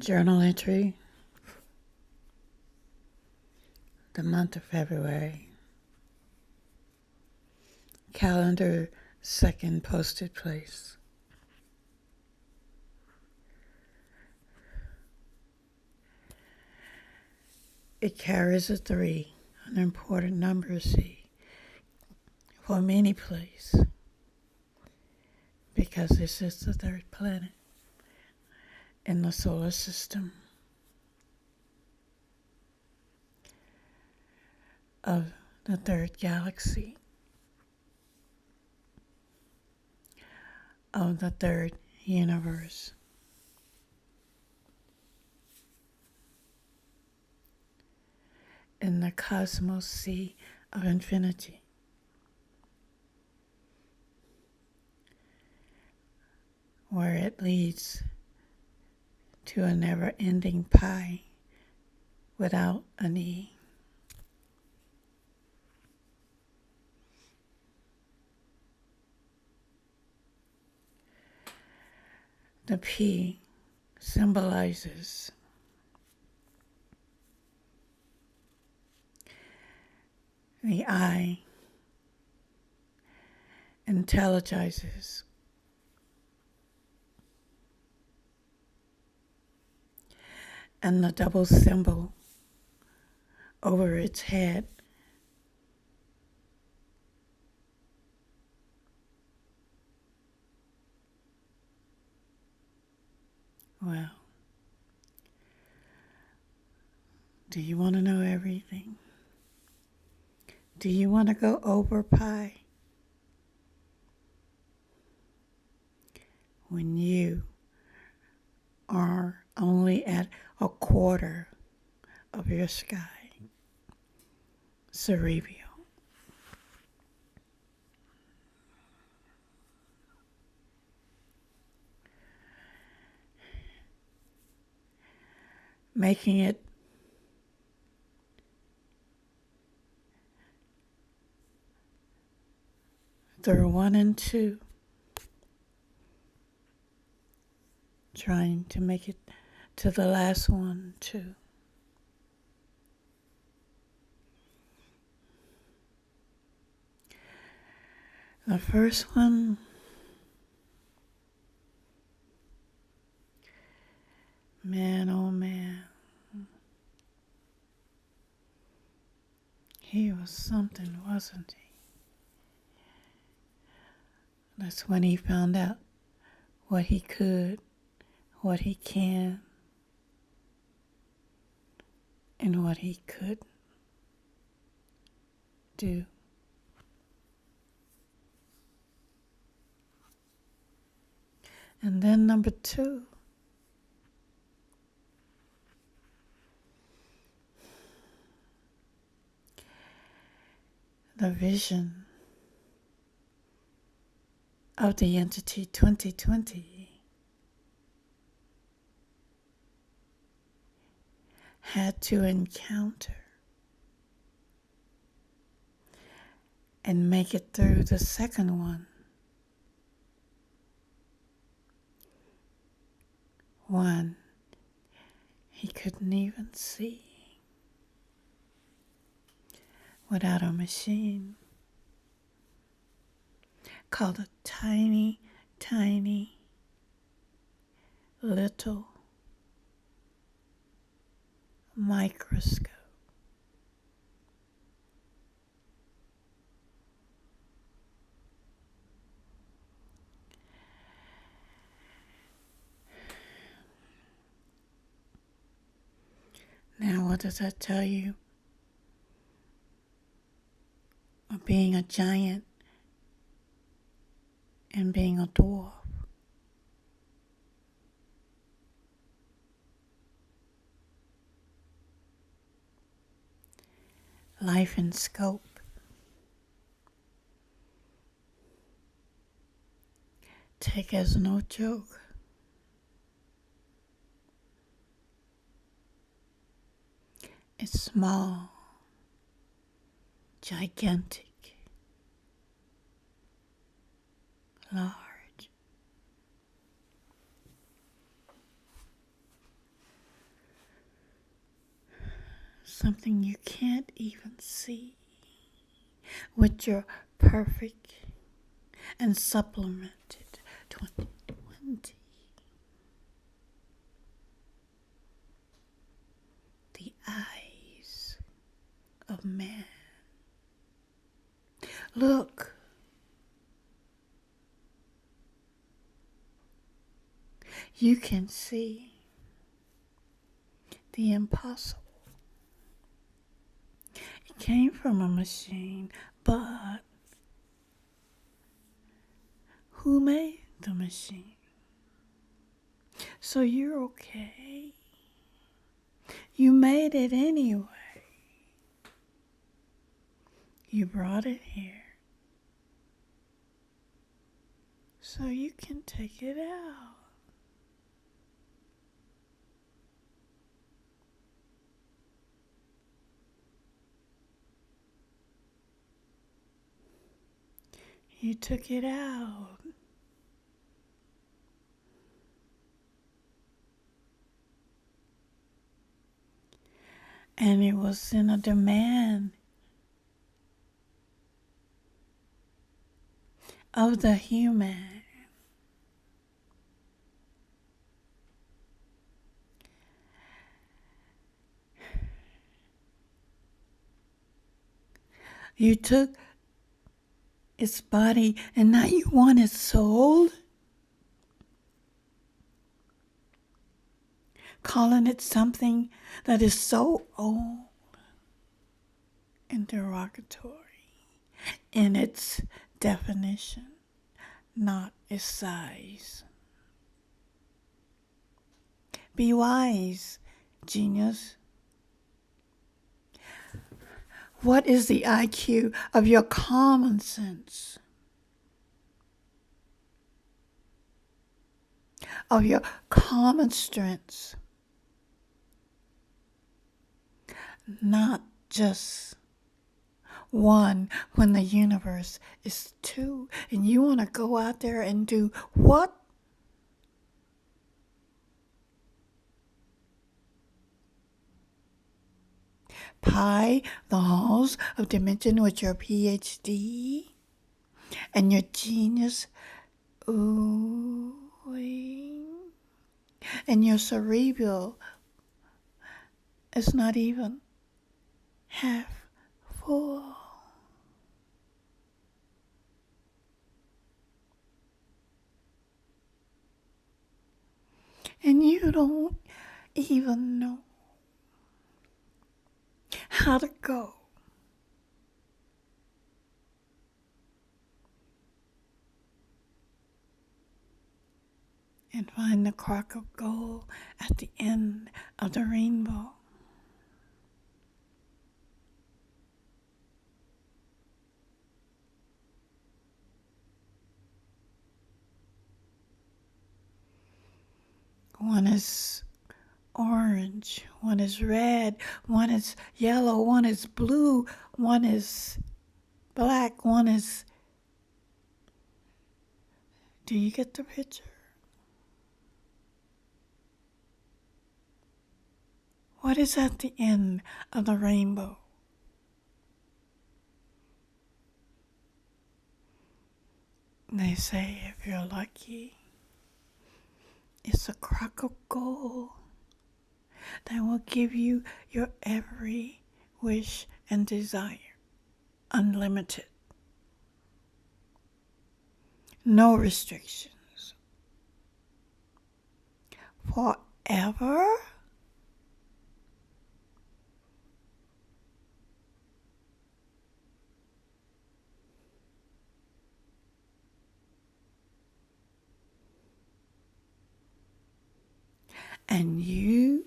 Journal entry, the month of February. Calendar, second posted place. It carries a 3, an important number, see, for many place, because this is the third planet in the solar system of the third galaxy of the third universe. In the cosmos sea of infinity. Where it leads to a never-ending pie without an E. The P symbolizes the I intelligizes and the double symbol over its head well, do you want to know everything? Do you want to go over pi? When you are only at a quarter of your sky, cerebral. Making it through 1 and 2, trying to make it to the last one too. The first one, man, oh man, he was something, wasn't he? That's when he found out what he could, what he can, and what he could do. And then number 2, the vision of the entity 2020 had to encounter and make it through the second one. One he couldn't even see without a machine called a tiny, tiny, little microscope. Now, what does that tell you? Of being a giant and being a dwarf. Life in scope. Take as no joke. It's small, gigantic, large. something you can't even see with your perfect and supplemented 2020. The eyes of man. Look, you can see the impossible. It came from a machine, but who made the machine? So you're okay. You made it anyway. You brought it here. So you can take it out. You took it out. And it was in a demand of the human. You took its body and now you want its soul? Calling it something that is so old and derogatory in its definition, not its size. Be wise, genius. What is the IQ of your common sense? Of your common strengths? Not just one when the universe is two, and you want to go out there and do what? Pie the halls of dimension with your PhD and your genius oohing and your cerebral is not even half full. And you don't even know how to go and find the crock of gold at the end of the rainbow. One is orange, one is red, one is yellow, one is blue, one is black, one is... Do you get the picture? What is at the end of the rainbow? They say if you're lucky, it's a crock of gold that will give you your every wish and desire. Unlimited. No restrictions. Forever? And you,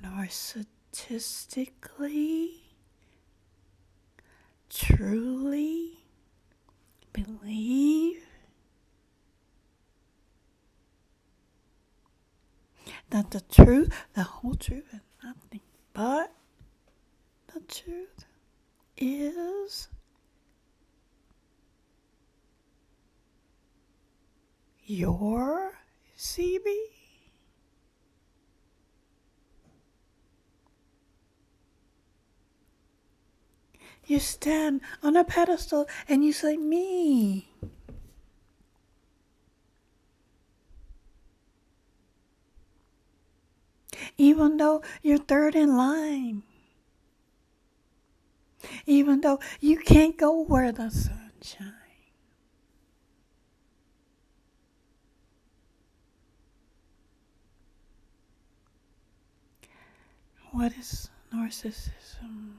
narcissistically, truly believe that the truth, the whole truth, and nothing but the truth is your CB? You stand on a pedestal and you say, me. Even though you're third in line. Even though you can't go where the sun shines. What is narcissism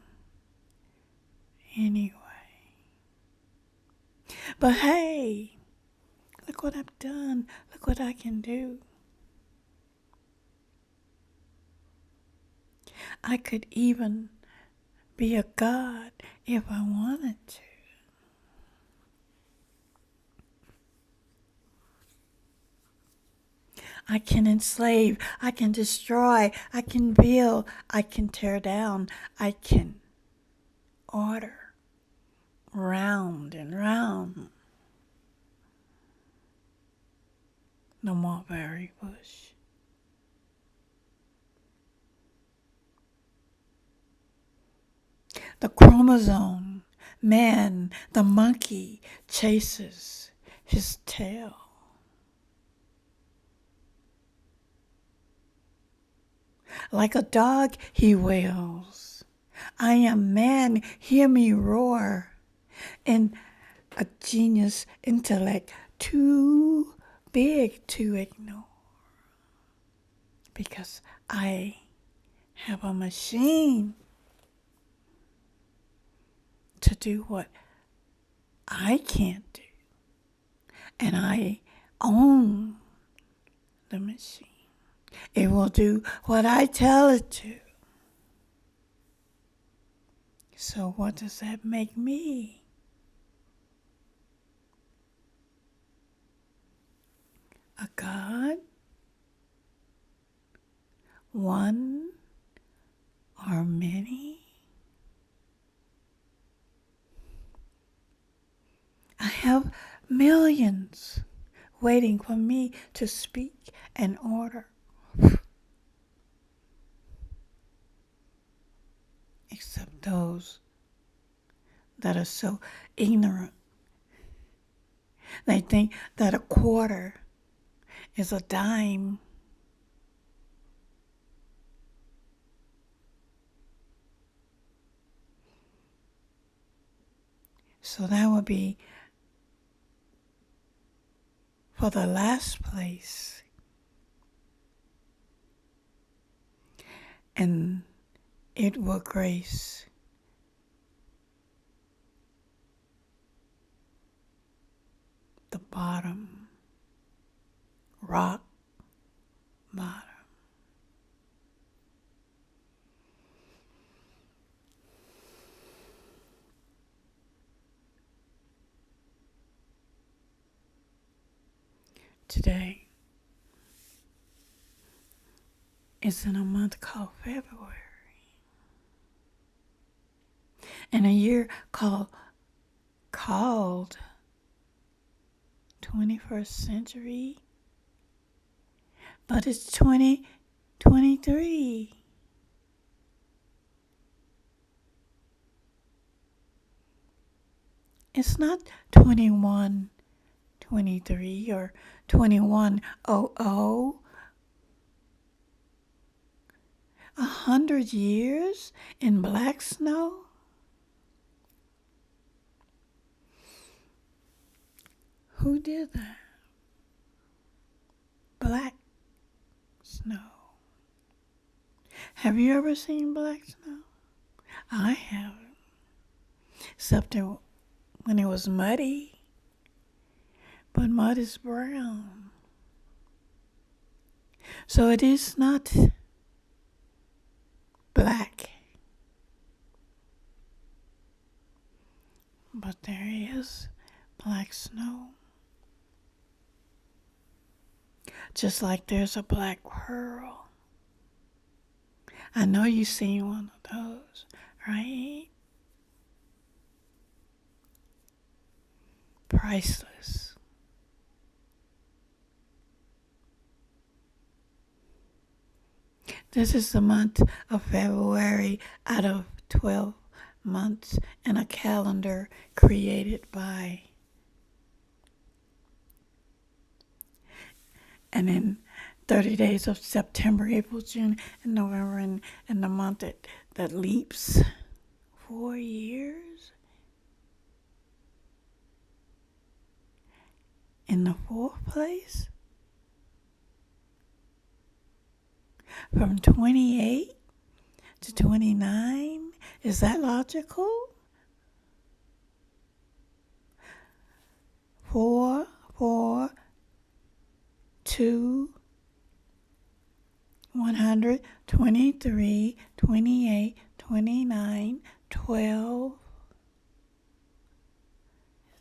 anyway? But hey, look what I've done. Look what I can do. I could even be a god if I wanted to. I can enslave, I can destroy, I can build, I can tear down, I can order round and round the mulberry bush. The chromosome, man, the monkey chases his tail. Like a dog he wails. I am man, hear me roar. And a genius intellect too big to ignore. Because I have a machine to do what I can't do. And I own the machine. It will do what I tell it to. So what does that make me? A god? One or many? I have millions waiting for me to speak and order. Except those that are so ignorant. They think that a quarter is a dime. So that would be for the last place. And it will grace the bottom, rock bottom. Today is in a month called February. And a year called 21st century. But it's 2023. It's not 2123 or 2100. 100 years in black snow? Who did that? Black snow. Have you ever seen black snow? I haven't. Except when it was muddy. But mud is brown. So it is not black. But there is black snow. Just like there's a black pearl. I know you've seen one of those, right? Priceless. This is the month of February out of 12 months in a calendar created by. And in 30 days of September, April, June, and November, and the month that leaps 4 years. In the fourth place, from 28 to 29, is that logical? 4, 4, 2, 100, 23, 28, 29, 12,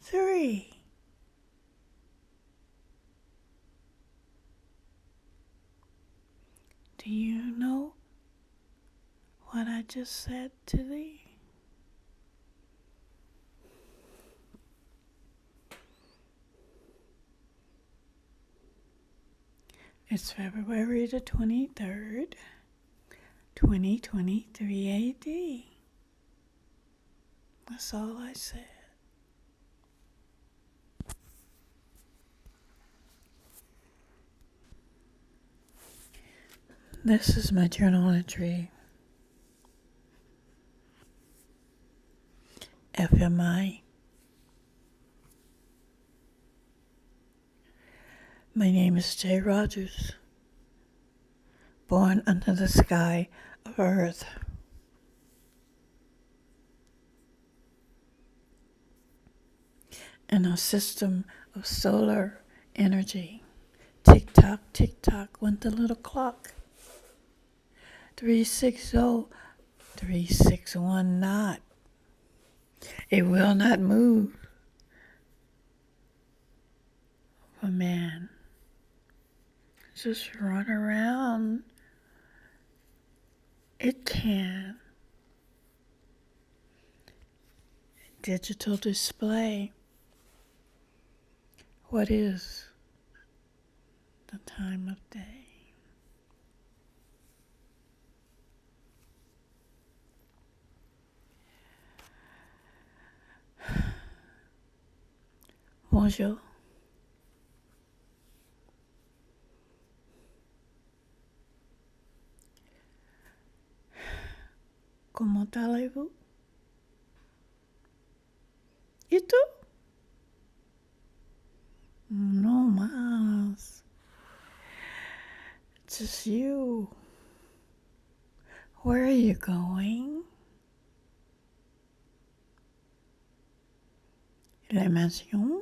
3. Do you know what I just said to thee? It's February the 23rd, 2023 AD. That's all I said. This is my journal entry. FMI. My name is Jay Rogers, born under the sky of Earth. In a system of solar energy. Tick-tock, tick-tock went the little clock. 360, 361 knot. It will not move for man. Just run around. It can. Digital display. What is the time of day? Bonjour. Comment allez-vous? ¿Y tú? No más. Just you. Where are you going? La mansion?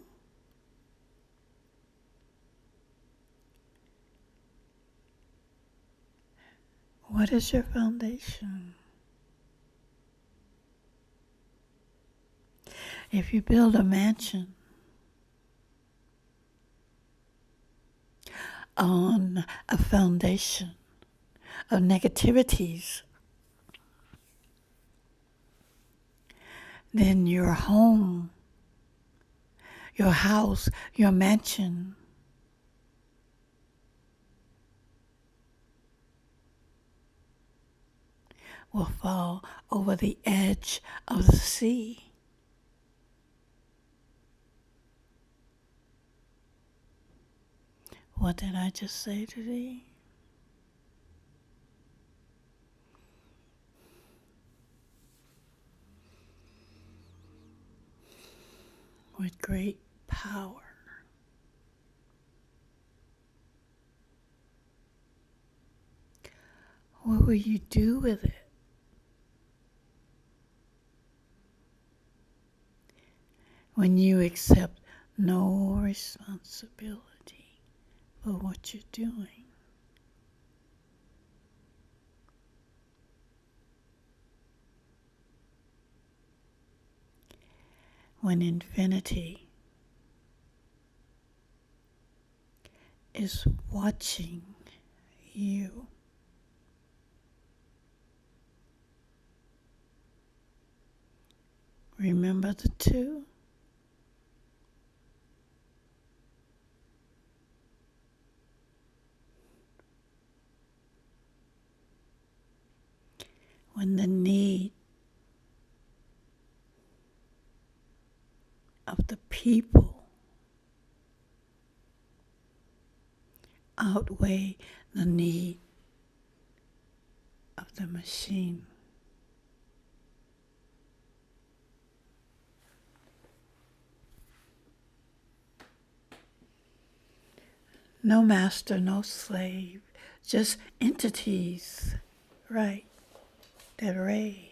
What is your foundation? If you build a mansion on a foundation of negativities, then your home, your house, your mansion will fall over the edge of the sea. What did I just say to thee? With great power. What will you do with it? When you accept no responsibility for what you're doing. When infinity is watching you. Remember the two? When the need of the people outweigh the need of the machine. No master, no slave, just entities, right, that rave.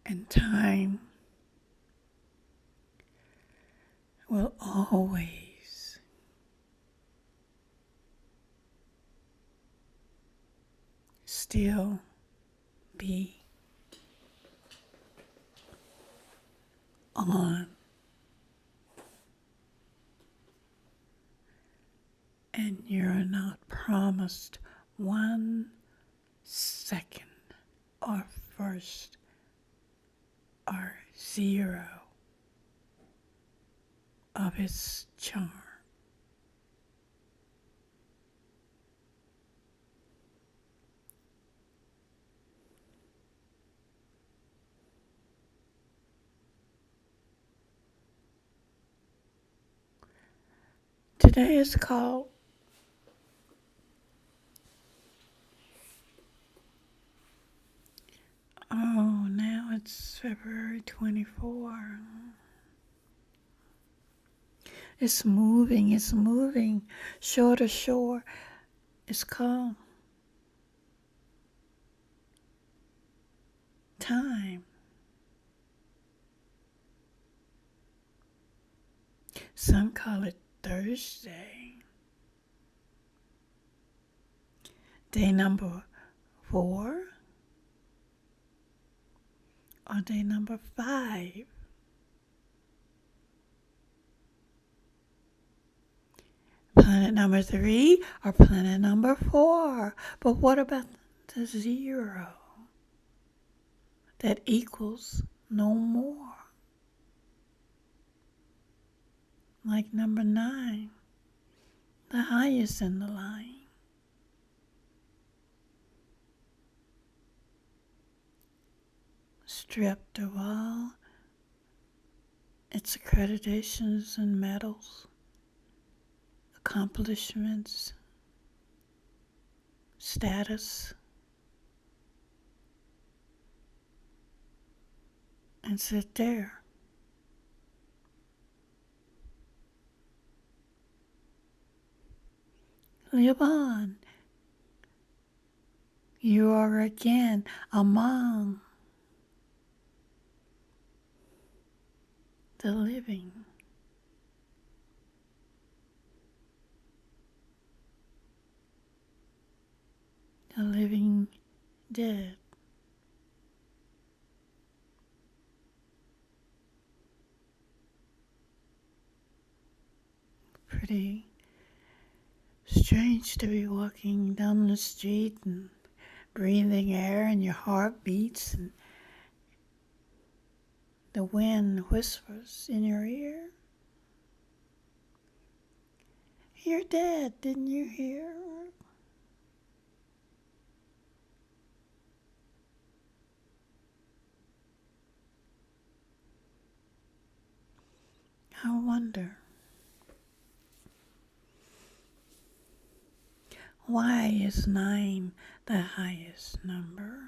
And time will always still be on. And you're not promised 1 second or first or zero of its charm. Today is called now it's February 24. It's moving, shore to shore. It's called time. Some call it Thursday. Day number 4 or day number 5. Planet number 3 or planet number 4. But what about the 0 that equals no more? Like number 9, the highest in the line. Stripped of all its accreditations and medals, accomplishments, status, and sit there. Live on. You are again among the living. The living dead. Pretty strange to be walking down the street and breathing air and your heart beats and the wind whispers in your ear. You're dead, didn't you hear? I wonder, why is 9 the highest number?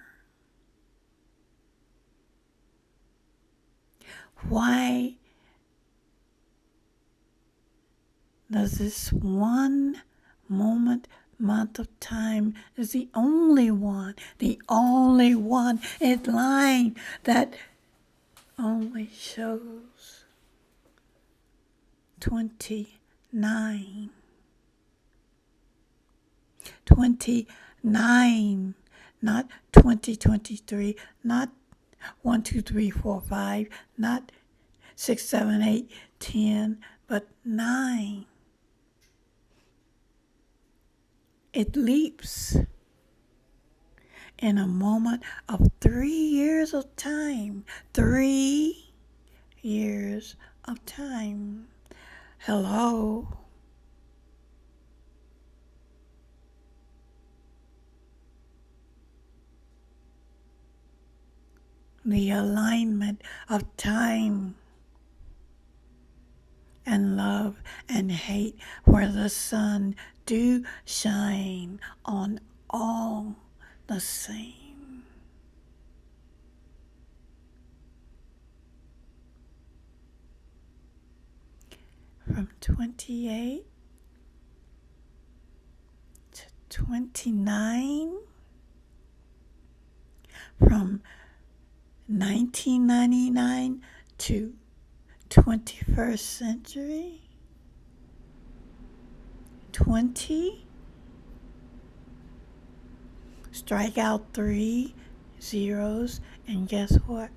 Why does this one moment, month of time is the only one in line that only shows 29. 29, not 2023, not 1, 2, 3, 4, 5, not 6, 7, 8, 10, but 9. It leaps in a moment of 3 years of time. 3 years of time. Hello. the alignment of time and love and hate, where the sun do shine on all the same. From 28 to 29, from 1999 to 21st century, 20, strike out 3 zeros, and guess what?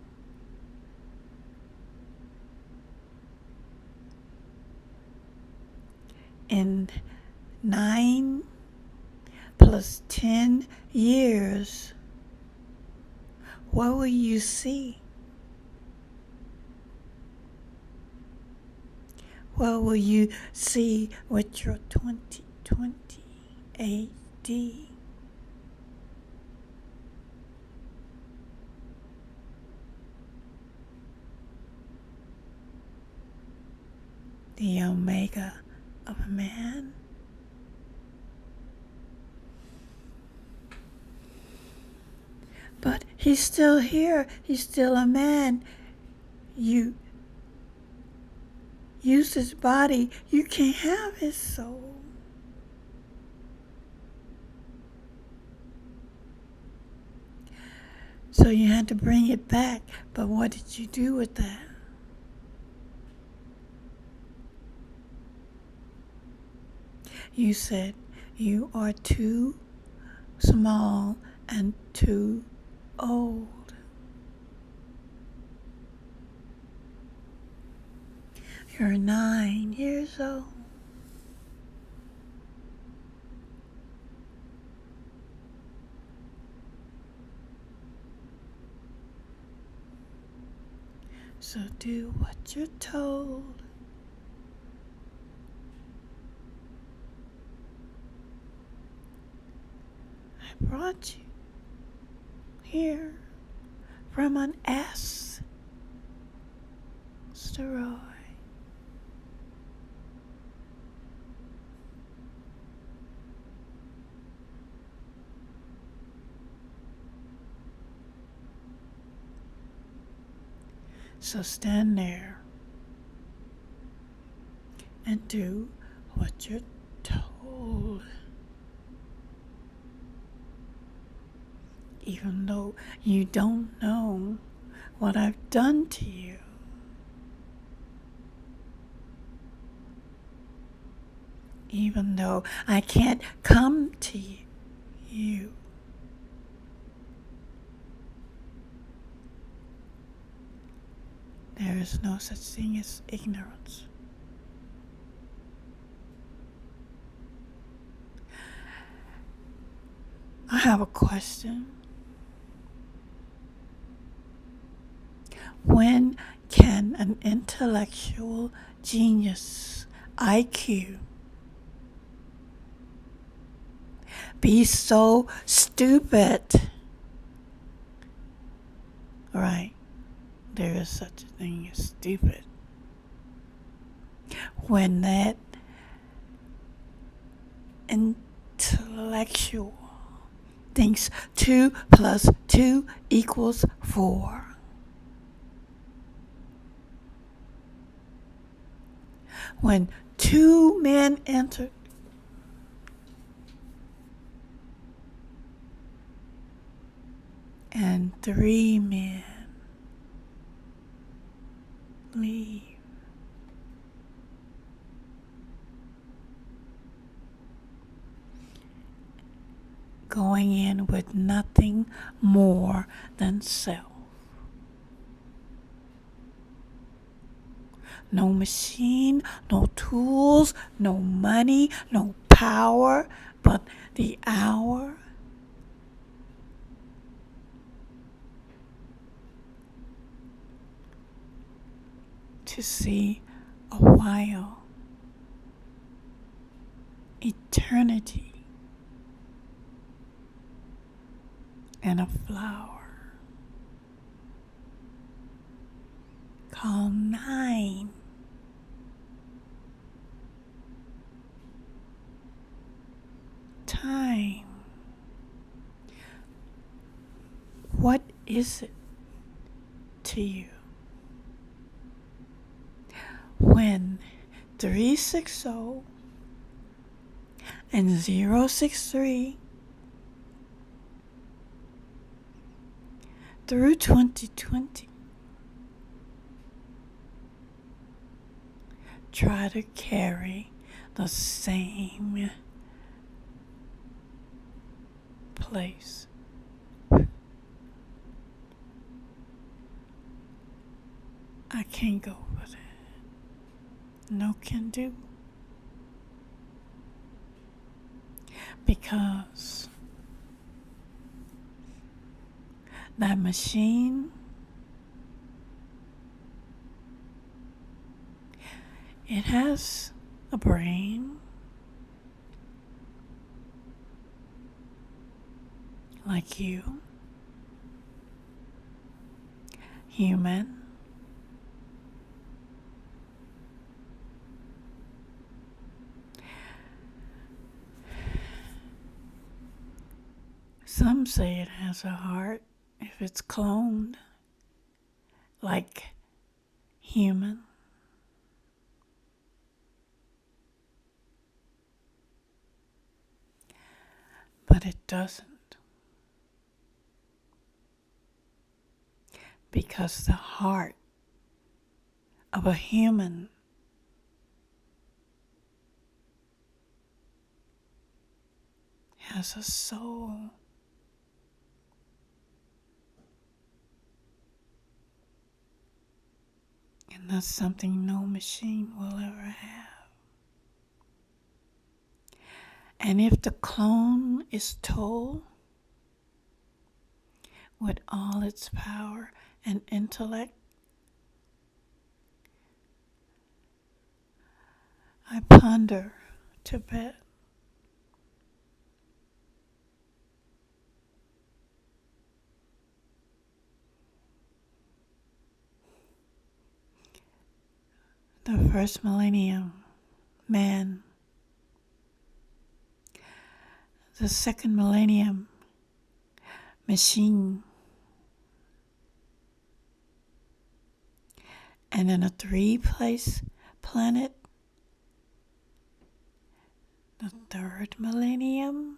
In 9 plus 10 years, what will you see? What will you see with your 2020 AD? The omega of a man. But he's still here. He's still a man. You use his body. You can't have his soul. So you had to bring it back. But what did you do with that? You said you are too small and too old. You're 9 years old. So do what you're told. I brought you here from an asteroid. So stand there and do what you're told. Even though you don't know what I've done to you. Even though I can't come to you. There is no such thing as ignorance. I have a question. When can an intellectual genius, IQ, be so stupid? Right. There is such a thing as stupid. When that intellectual thinks 2 plus 2 equals 4. When 2 men enter and 3 men leave. Going in with nothing more than self. No machine, no tools, no money, no power, but the hour to see a while, eternity, and a flower. Call 9. Time. What is it to you when 360 and 063 through 2020 try to carry the same place? I can't go with it. No can do. Because that machine, it has a brain like you, human. Some say it has a heart if it's cloned like human. But it doesn't. Because the heart of a human has a soul. And that's something no machine will ever have. And if the clone is told with all its power and intellect, I ponder Tibet. The first millennium, man. The second millennium, machine. And in a 3-place planet, the third millennium,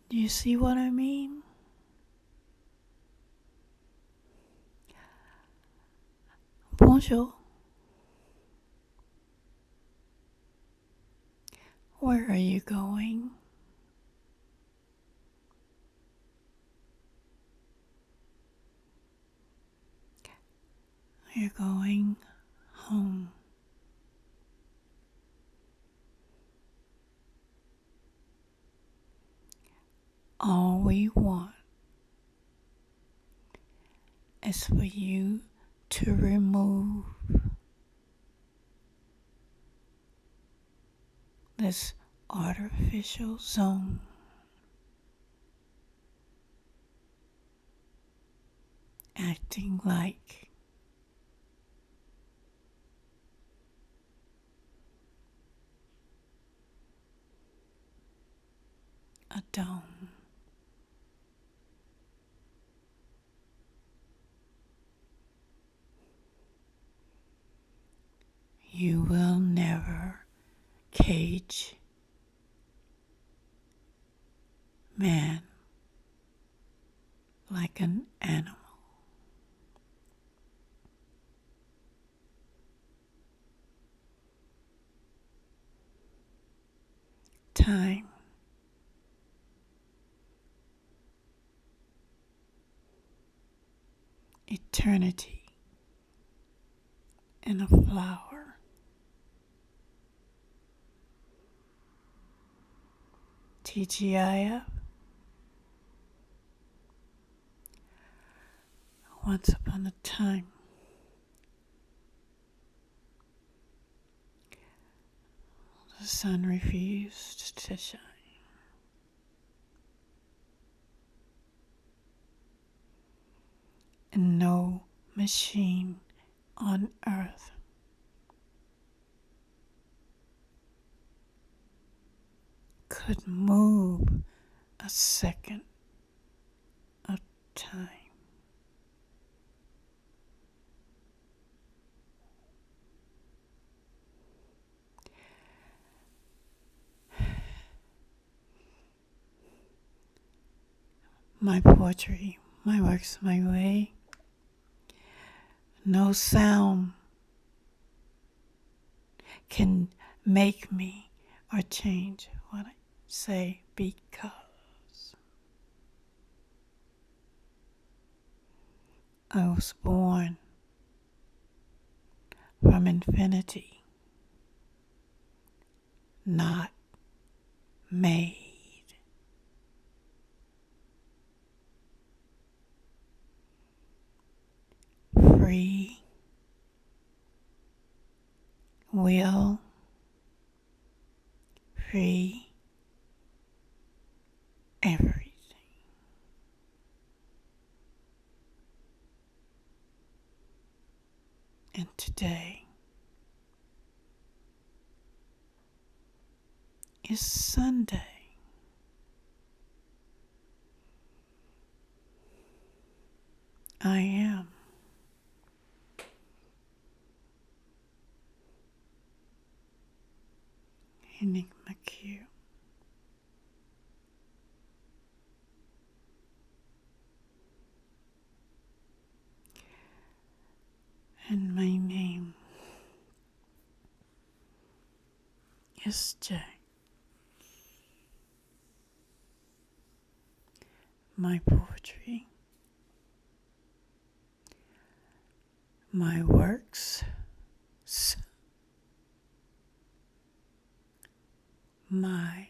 do you see what I mean? Bonjour. Where are you going? You're going home. All we want is for you to remove this artificial zone. Acting like a dome. You will never cage man like an animal. Time, eternity in a flower. TGIF. Once upon a time, the sun refused to shine. and no machine on earth could move a second of time. My poetry, my works, my way. No sound can make me or change what I say because I was born from infinity, not made. Free will, free everything. And today is Sunday. I am EnigmaQ. And my name is J. My poetry, my works, my